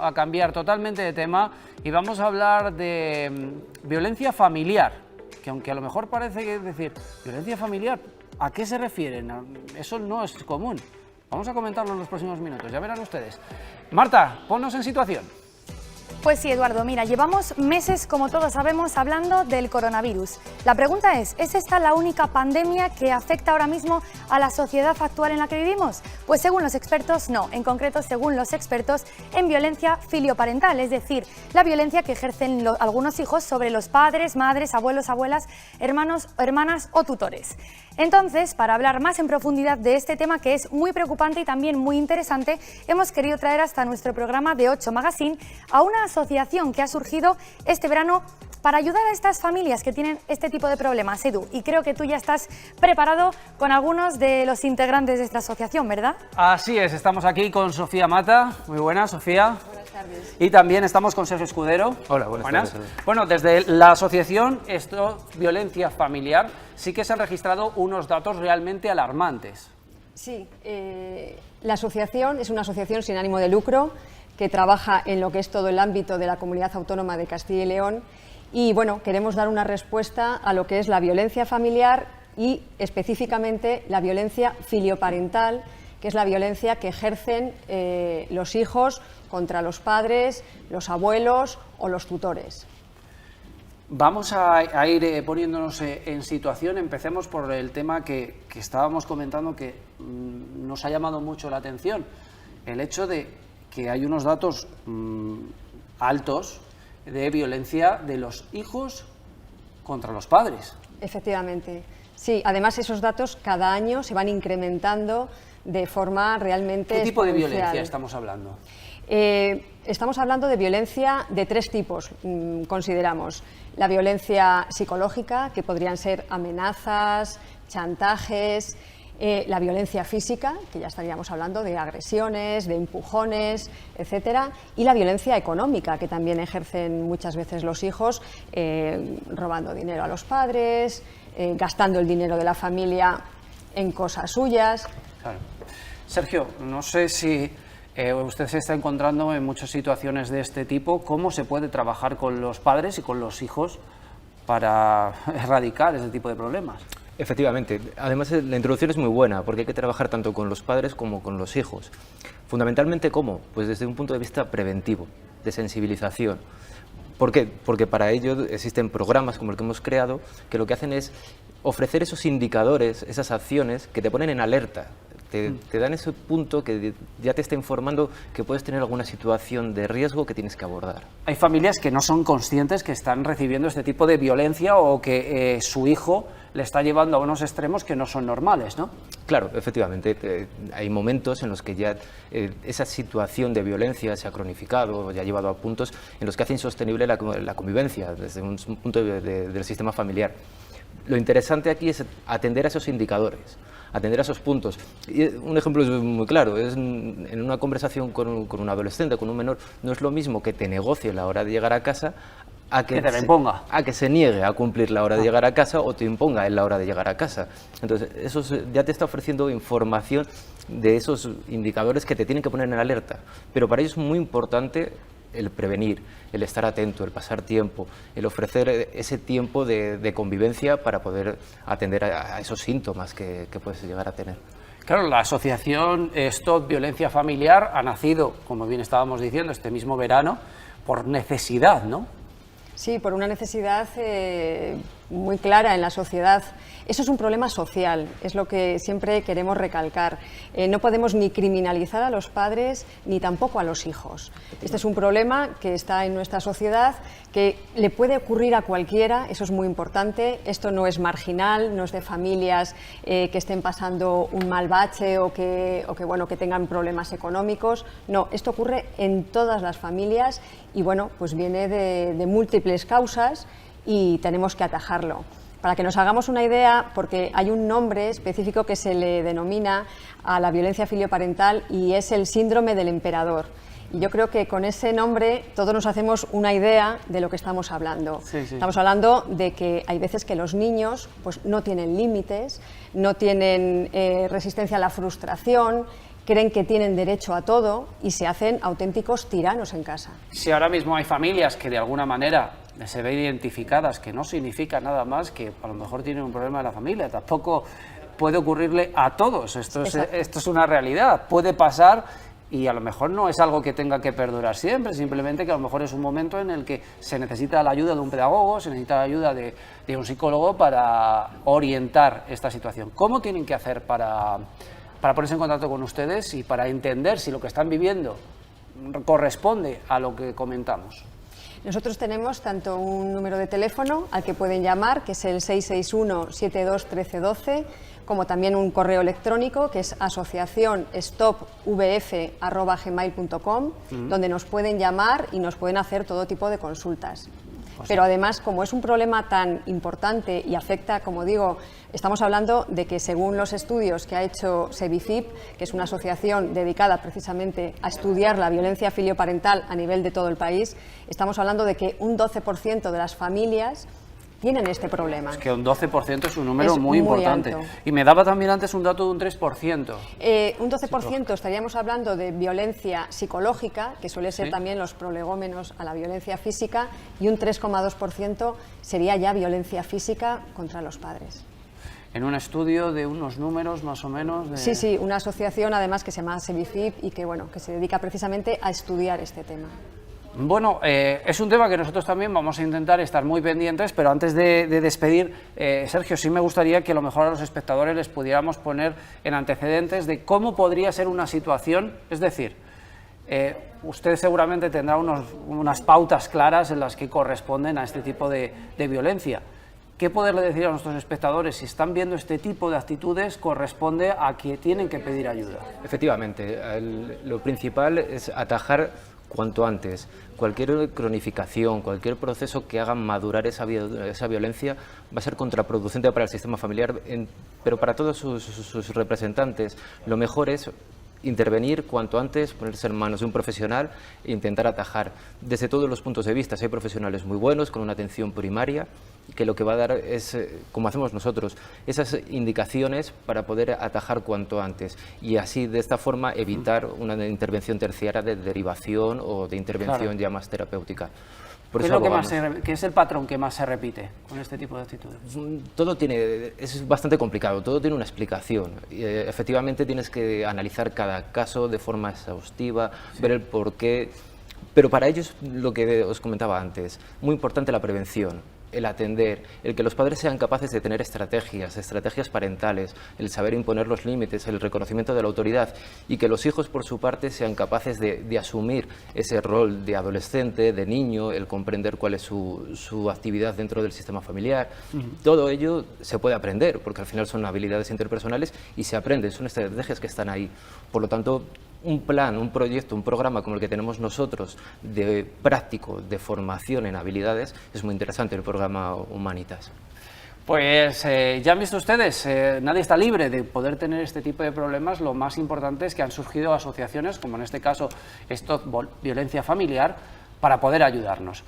A cambiar totalmente de tema y vamos a hablar de violencia familiar, que aunque a lo mejor parece que decir violencia familiar, ¿a qué se refieren? Eso no es común. Vamos a comentarlo en los próximos minutos, ya verán ustedes. Marta, ponnos en situación. Pues sí, Eduardo, mira, llevamos meses, como todos sabemos, hablando del coronavirus. La pregunta es esta la única pandemia que afecta ahora mismo a la sociedad actual en la que vivimos? Pues según los expertos, no. En concreto, según los expertos en violencia filioparental, es decir, la violencia que ejercen algunos hijos sobre los padres, madres, abuelos, abuelas, hermanos, hermanas o tutores. Entonces, para hablar más en profundidad de este tema, que es muy preocupante y también muy interesante, hemos querido traer hasta nuestro programa de 8 Magazine a una asociación que ha surgido este verano para ayudar a estas familias que tienen este tipo de problemas, Edu. Y creo que tú ya estás preparado con algunos de los integrantes de esta asociación, ¿verdad? Así es, estamos aquí con Sofía Mata. Muy buenas, Sofía. Buenas tardes. Y también estamos con Sergio Escudero. Hola, buenas tardes. Bueno, desde la asociación Violencia Familiar sí que se han registrado unos datos realmente alarmantes. Sí, la asociación es una asociación sin ánimo de lucro que trabaja en lo que es todo el ámbito de la Comunidad Autónoma de Castilla y León y, bueno, queremos dar una respuesta a lo que es la violencia familiar y, específicamente, la violencia filioparental, que es la violencia que ejercen los hijos contra los padres, los abuelos o los tutores. Vamos a ir poniéndonos en situación. Empecemos por el tema que estábamos comentando que nos ha llamado mucho la atención, el hecho de que hay unos datos altos de violencia de los hijos contra los padres. Efectivamente. Sí, además esos datos cada año se van incrementando de forma realmente ¿Qué tipo de exponencial. violencia estamos hablando? Estamos hablando de violencia de tres tipos, consideramos. La violencia psicológica, que podrían ser amenazas, chantajes, la violencia física, que ya estaríamos hablando de agresiones, de empujones, etcétera, y la violencia económica, que también ejercen muchas veces los hijos, robando dinero a los padres, gastando el dinero de la familia en cosas suyas. Claro. Sergio, no sé si usted se está encontrando en muchas situaciones de este tipo. ¿Cómo se puede trabajar con los padres y con los hijos para erradicar ese tipo de problemas? Efectivamente, además la introducción es muy buena porque hay que trabajar tanto con los padres como con los hijos. Fundamentalmente, ¿cómo? Pues desde un punto de vista preventivo, de sensibilización. ¿Por qué? Porque para ello existen programas como el que hemos creado que lo que hacen es ofrecer esos indicadores, esas acciones que te ponen en alerta. Te dan ese punto que ya te está informando que puedes tener alguna situación de riesgo que tienes que abordar. Hay familias que no son conscientes que están recibiendo este tipo de violencia o que su hijo le está llevando a unos extremos que no son normales, ¿no? Claro, efectivamente, hay momentos en los que ya esa situación de violencia se ha cronificado, ya ha llevado a puntos en los que hace insostenible la convivencia desde un punto del sistema familiar. Lo interesante aquí es atender a esos indicadores, atender a esos puntos. Y un ejemplo es muy claro, es en una conversación con un adolescente, con un menor, no es lo mismo que te negocie la hora de llegar a casa a que te imponga, a que se niegue a cumplir la hora de llegar a casa o te imponga en la hora de llegar a casa. Entonces, eso ya te está ofreciendo información de esos indicadores que te tienen que poner en alerta. Pero para ello es muy importante el prevenir, el estar atento, el pasar tiempo, el ofrecer ese tiempo de convivencia para poder atender a esos síntomas que puedes llegar a tener. Claro, la asociación Stop Violencia Familiar ha nacido, como bien estábamos diciendo, este mismo verano, por necesidad, ¿no? Sí, por una necesidad muy clara en la sociedad. Eso es un problema social, es lo que siempre queremos recalcar. No podemos ni criminalizar a los padres ni tampoco a los hijos. Este es un problema que está en nuestra sociedad, que le puede ocurrir a cualquiera, eso es muy importante. Esto no es marginal, no es de familias que estén pasando un mal bache o que tengan problemas económicos. No, esto ocurre en todas las familias y bueno, pues viene de múltiples causas y tenemos que atajarlo. Para que nos hagamos una idea, porque hay un nombre específico que se le denomina a la violencia filioparental y es el síndrome del emperador. Y yo creo que con ese nombre todos nos hacemos una idea de lo que estamos hablando. Sí, sí. Estamos hablando de que hay veces que los niños pues, no tienen límites, no tienen resistencia a la frustración, creen que tienen derecho a todo y se hacen auténticos tiranos en casa. Si ahora mismo hay familias que de alguna manera se ven identificadas, que no significa nada más que a lo mejor tienen un problema de la familia, tampoco puede ocurrirle a todos, esto es una realidad, puede pasar y a lo mejor no es algo que tenga que perdurar siempre, simplemente que a lo mejor es un momento en el que se necesita la ayuda de un pedagogo, se necesita la ayuda de un psicólogo para orientar esta situación. ¿Cómo tienen que hacer para ponerse en contacto con ustedes y para entender si lo que están viviendo corresponde a lo que comentamos? Nosotros tenemos tanto un número de teléfono al que pueden llamar, que es el 661-721312, como también un correo electrónico, que es asociacionstopvf@gmail.com, donde nos pueden llamar y nos pueden hacer todo tipo de consultas. Pero además, como es un problema tan importante y afecta, como digo, estamos hablando de que según los estudios que ha hecho Sevifip, que es una asociación dedicada precisamente a estudiar la violencia filioparental a nivel de todo el país, estamos hablando de que un 12% de las familias tienen este problema. Es que un 12% es un número muy importante. Alto. Y me daba también antes un dato de un 3%. Un 12% estaríamos hablando de violencia psicológica, que suele ser también los prolegómenos a la violencia física, y un 3,2% sería ya violencia física contra los padres. En un estudio de unos números más o menos... Sí, una asociación además que se llama Sevifip y que, bueno, que se dedica precisamente a estudiar este tema. Bueno, es un tema que nosotros también vamos a intentar estar muy pendientes, pero antes de despedir, Sergio, sí me gustaría que a lo mejor a los espectadores les pudiéramos poner en antecedentes de cómo podría ser una situación, es decir, usted seguramente tendrá unas pautas claras en las que corresponden a este tipo de violencia. ¿Qué poderle decir a nuestros espectadores si están viendo este tipo de actitudes corresponde a que tienen que pedir ayuda? Efectivamente, lo principal es atajar cuanto antes. Cualquier cronificación, cualquier proceso que haga madurar esa violencia va a ser contraproducente para el sistema familiar, pero para todos sus representantes. Lo mejor es intervenir cuanto antes, ponerse en manos de un profesional e intentar atajar desde todos los puntos de vista. Si hay profesionales muy buenos, con una atención primaria, que lo que va a dar es, como hacemos nosotros, esas indicaciones para poder atajar cuanto antes y así de esta forma evitar una intervención terciaria de derivación o de intervención ya más terapéutica. ¿Qué es, ¿Qué es el patrón que más se repite con este tipo de actitudes? Todo es bastante complicado, todo tiene una explicación. Efectivamente tienes que analizar cada caso de forma exhaustiva, ver el porqué, pero para ello es lo que os comentaba antes, muy importante la prevención. El atender, el que los padres sean capaces de tener estrategias parentales, el saber imponer los límites, el reconocimiento de la autoridad y que los hijos por su parte sean capaces de asumir ese rol de adolescente, de niño, el comprender cuál es su actividad dentro del sistema familiar. Todo ello se puede aprender porque al final son habilidades interpersonales y se aprenden, son estrategias que están ahí. Por lo tanto, un plan, un proyecto, un programa como el que tenemos nosotros de práctico, de formación en habilidades, es muy interesante el programa Humanitas. Pues ya han visto ustedes, nadie está libre de poder tener este tipo de problemas. Lo más importante es que han surgido asociaciones, como en este caso Stop Violencia Familiar, para poder ayudarnos.